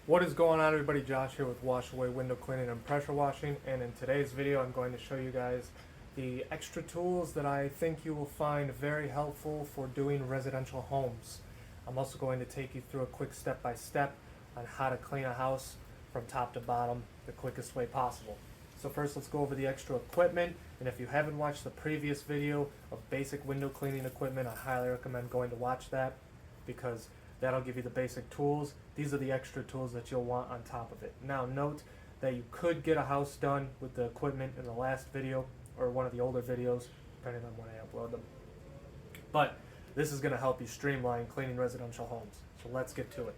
What is going on, everybody? Josh here with Wash Away Window Cleaning and Pressure Washing, and in today's video I'm going to show you guys the extra tools that I think you will find very helpful for doing residential homes. I'm also going to take you through a quick step-by-step on how to clean a house from top to bottom the quickest way possible. So first, let's go over the extra equipment, and if you haven't watched the previous video of basic window cleaning equipment, I highly recommend going to watch that, because that'll give you the basic tools. These are the extra tools that you'll want on top of it. Now note that you could get a house done with the equipment in the last video or one of the older videos, depending on when I upload them. But this is going to help you streamline cleaning residential homes. So let's get to it.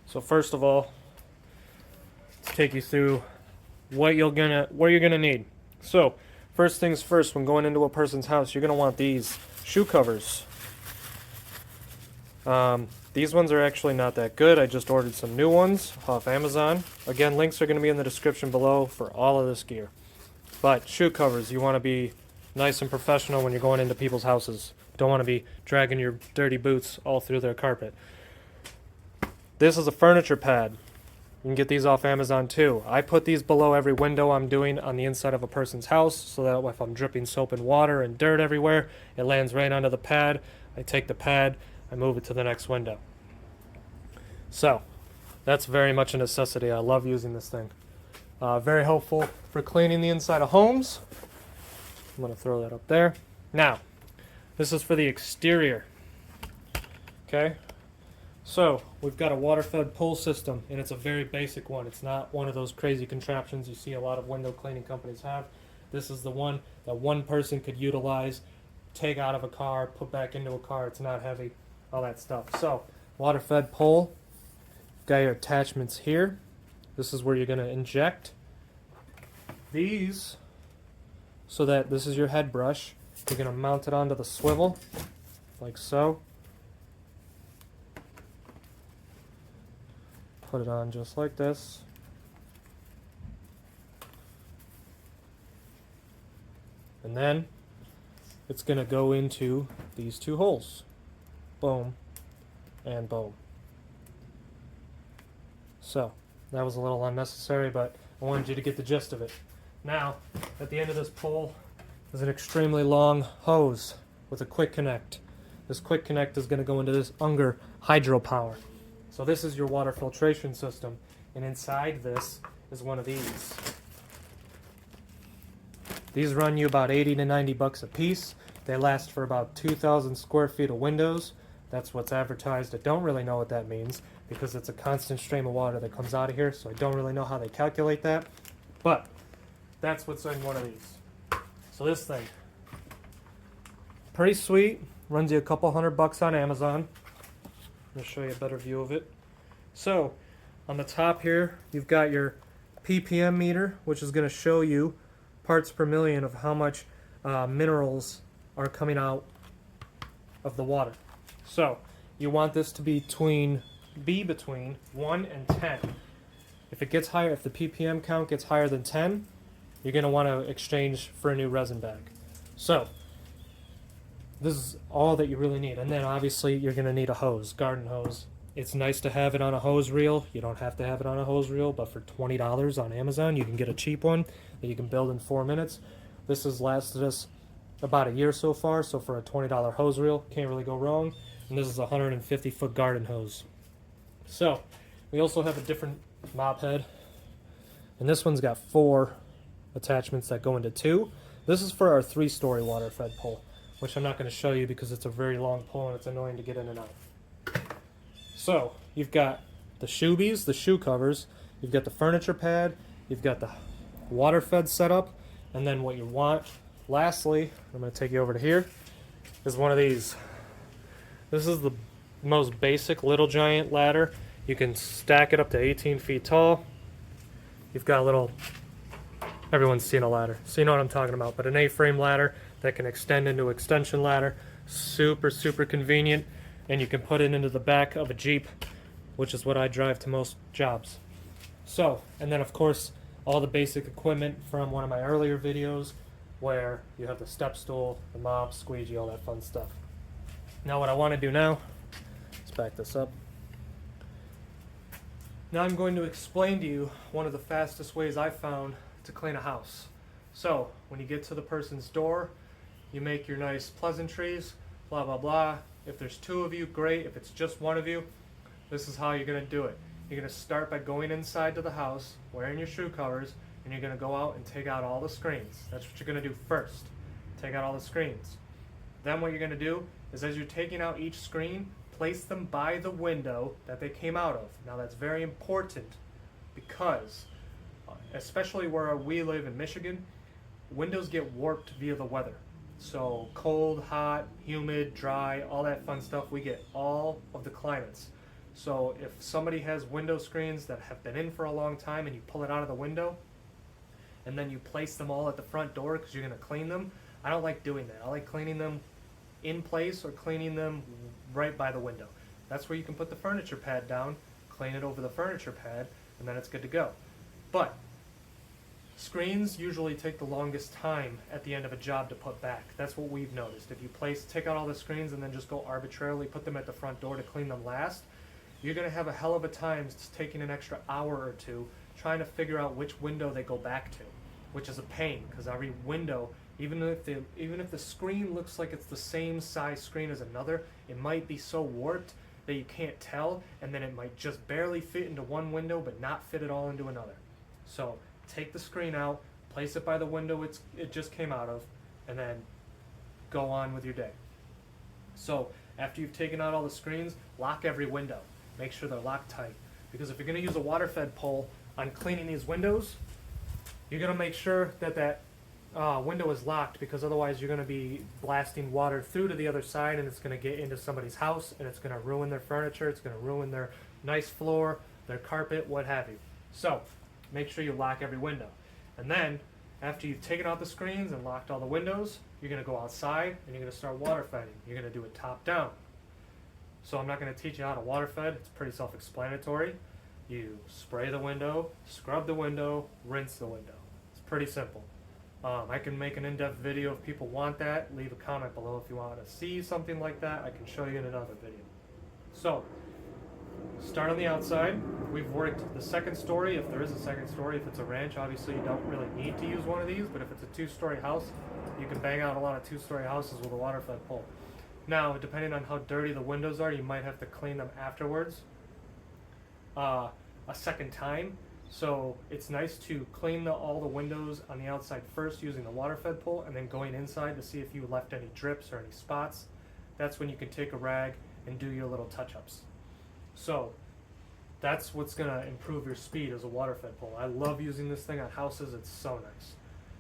So first of all, let's take you through what you're gonna need. So first things first, when going into a person's house, you're gonna want these shoe covers. These ones are actually not that good. I just ordered some new ones off Amazon. Again, links are going to be in the description below for all of this gear. But shoe covers, you want to be nice and professional when you're going into people's houses. Don't want to be dragging your dirty boots all through their carpet. This is a furniture pad. You can get these off Amazon too. I put these below every window I'm doing on the inside of a person's house, so that if I'm dripping soap and water and dirt everywhere, it lands right onto the pad. I take the pad, I move it to the next window. So that's very much a necessity. I love using this thing. Very helpful for cleaning the inside of homes. I'm going to throw that up there. Now, this is for the exterior. Okay? So, we've got a water-fed pull system, and it's a very basic one. It's not one of those crazy contraptions you see a lot of window cleaning companies have. This is the one that one person could utilize, take out of a car, put back into a car. It's not heavy, all that stuff. So, water-fed pull. Got your attachments here. This is where you're going to inject these, so that this is your head brush. You're going to mount it onto the swivel, like so. Put it on just like this. And then it's going to go into these two holes. Boom and boom. So, that was a little unnecessary, but I wanted you to get the gist of it. Now, at the end of this pole is an extremely long hose with a quick connect. This quick connect is going to go into this Unger hydropower. So this is your water filtration system, and inside this is one of these. These run you about 80 to 90 bucks a piece. They last for about 2,000 square feet of windows. That's what's advertised. I don't really know what that means, because it's a constant stream of water that comes out of here, so I don't really know how they calculate that. But that's what's in one of these. So this thing, pretty sweet. Runs you a couple $100 on Amazon. I'm going to show you a better view of it. So, on the top here, you've got your ppm meter, which is going to show you parts per million of how much minerals are coming out of the water. So, you want this to be between 1 and 10. If it gets higher, if the ppm count gets higher than 10, you're going to want to exchange for a new resin bag. So, this is all that you really need. And then obviously you're going to need a hose, garden hose. It's nice to have it on a hose reel. You don't have to have it on a hose reel, but for $20 on Amazon, you can get a cheap one that you can build in 4 minutes. This has lasted us about a year so far, so for a $20 hose reel, can't really go wrong. And this is a 150-foot garden hose. So, we also have a different mop head. And this one's got 4 attachments that go into 2. This is for our 3-story water-fed pole, which I'm not going to show you because it's a very long pole and it's annoying to get in and out. So, you've got the shoebies, the shoe covers, you've got the furniture pad, you've got the water-fed setup, and then what you want, lastly, I'm going to take you over to here, is one of these. This is the most basic Little Giant ladder. You can stack it up to 18 feet tall. You've got a little, everyone's seen a ladder, so you know what I'm talking about, but an A-frame ladder that can extend into an extension ladder. Super, super convenient. And you can put it into the back of a Jeep, which is what I drive to most jobs. So, and then of course, all the basic equipment from one of my earlier videos, where you have the step stool, the mop, squeegee, all that fun stuff. Now what I want to do now is back this up. Now I'm going to explain to you one of the fastest ways I found to clean a house. So when you get to the person's door, you make your nice pleasantries, blah blah blah. If there's two of you, great. If it's just one of you, this is how you're going to do it. You're going to start by going inside to the house, wearing your shoe covers, and you're going to go out and take out all the screens. That's what you're going to do first. Take out all the screens. Then what you're going to do is, as you're taking out each screen, place them by the window that they came out of. Now that's very important because, especially where we live in Michigan, windows get warped via the weather. So cold, hot, humid, dry, all that fun stuff, we get all of the climates. So if somebody has window screens that have been in for a long time and you pull it out of the window and then you place them all at the front door because you're going to clean them, I don't like doing that. I like cleaning them in place or cleaning them right by the window. That's where you can put the furniture pad down, clean it over the furniture pad, and then it's good to go. But screens usually take the longest time at the end of a job to put back. That's what we've noticed. If you take out all the screens and then just go arbitrarily put them at the front door to clean them last, you're going to have a hell of a time taking an extra hour or two trying to figure out which window they go back to, which is a pain because every window, even if the screen looks like it's the same size screen as another, it might be so warped that you can't tell, and then it might just barely fit into one window but not fit it all into another. So take the screen out, place it by the window it just came out of, and then go on with your day. So after you've taken out all the screens, lock every window. Make sure they're locked tight, because if you're going to use a water fed pole on cleaning these windows, you're going to make sure that window is locked, because otherwise you're going to be blasting water through to the other side and it's going to get into somebody's house and it's going to ruin their furniture, it's going to ruin their nice floor, their carpet, what have you. So make sure you lock every window. And then after you've taken out the screens and locked all the windows, you're going to go outside and you're going to start water fedding. You're going to do it top down. So I'm not going to teach you how to water fed. It's pretty self-explanatory. You spray the window, scrub the window, rinse the window. It's pretty simple. I can make an in-depth video if people want that. Leave a comment below if you want to see something like that. I can show you in another video. So, start on the outside. We've worked the second story, if there is a second story. If it's a ranch, obviously you don't really need to use one of these, but if it's a two-story house, you can bang out a lot of two-story houses with a water-fed pole. Now, depending on how dirty the windows are, you might have to clean them afterwards a second time. So it's nice to clean all the windows on the outside first using the water fed pole, and then going inside to see if you left any drips or any spots. That's when you can take a rag and do your little touch-ups. So that's what's going to improve your speed as a water fed pole. I love using this thing on houses. It's so nice.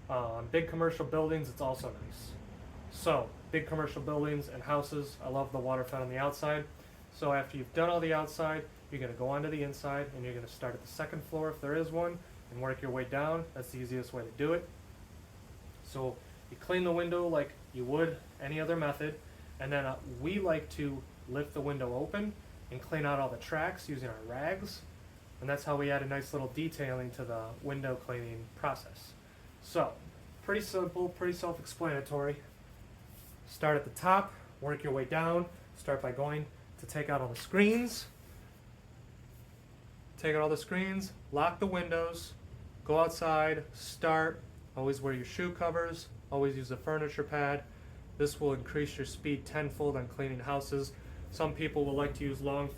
On big commercial buildings, it's also nice. So big commercial buildings and houses, I love the water fed on the outside. So after you've done all the outside, you're going to go onto the inside and you're going to start at the second floor if there is one and work your way down. That's the easiest way to do it. So you clean the window like you would any other method, and then we like to lift the window open and clean out all the tracks using our rags, and that's how we add a nice little detailing to the window cleaning process. So pretty simple, pretty self-explanatory. Start at the top, work your way down. Start by going to take out all the screens. Take out all the screens, lock the windows, go outside, start, always wear your shoe covers, always use a furniture pad. This will increase your speed tenfold on cleaning houses. Some people will like to use long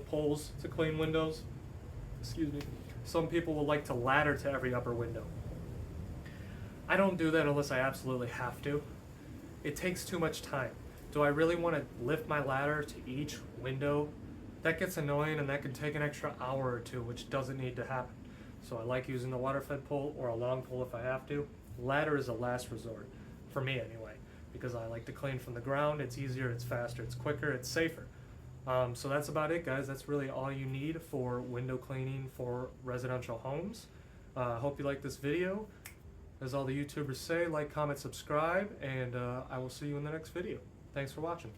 poles to clean windows. Excuse me. Some people will like to ladder to every upper window. I don't do that unless I absolutely have to. It takes too much time. Do I really want to lift my ladder to each window? That gets annoying, and that can take an extra hour or two, which doesn't need to happen. So I like using the water fed pole or a long pole if I have to. Ladder is a last resort, for me anyway, because I like to clean from the ground. It's easier, it's faster, it's quicker, it's safer. So that's about it, guys. That's really all you need for window cleaning for residential homes. Hope you like this video. As all the YouTubers say, like, comment, subscribe, and I will see you in the next video. Thanks for watching.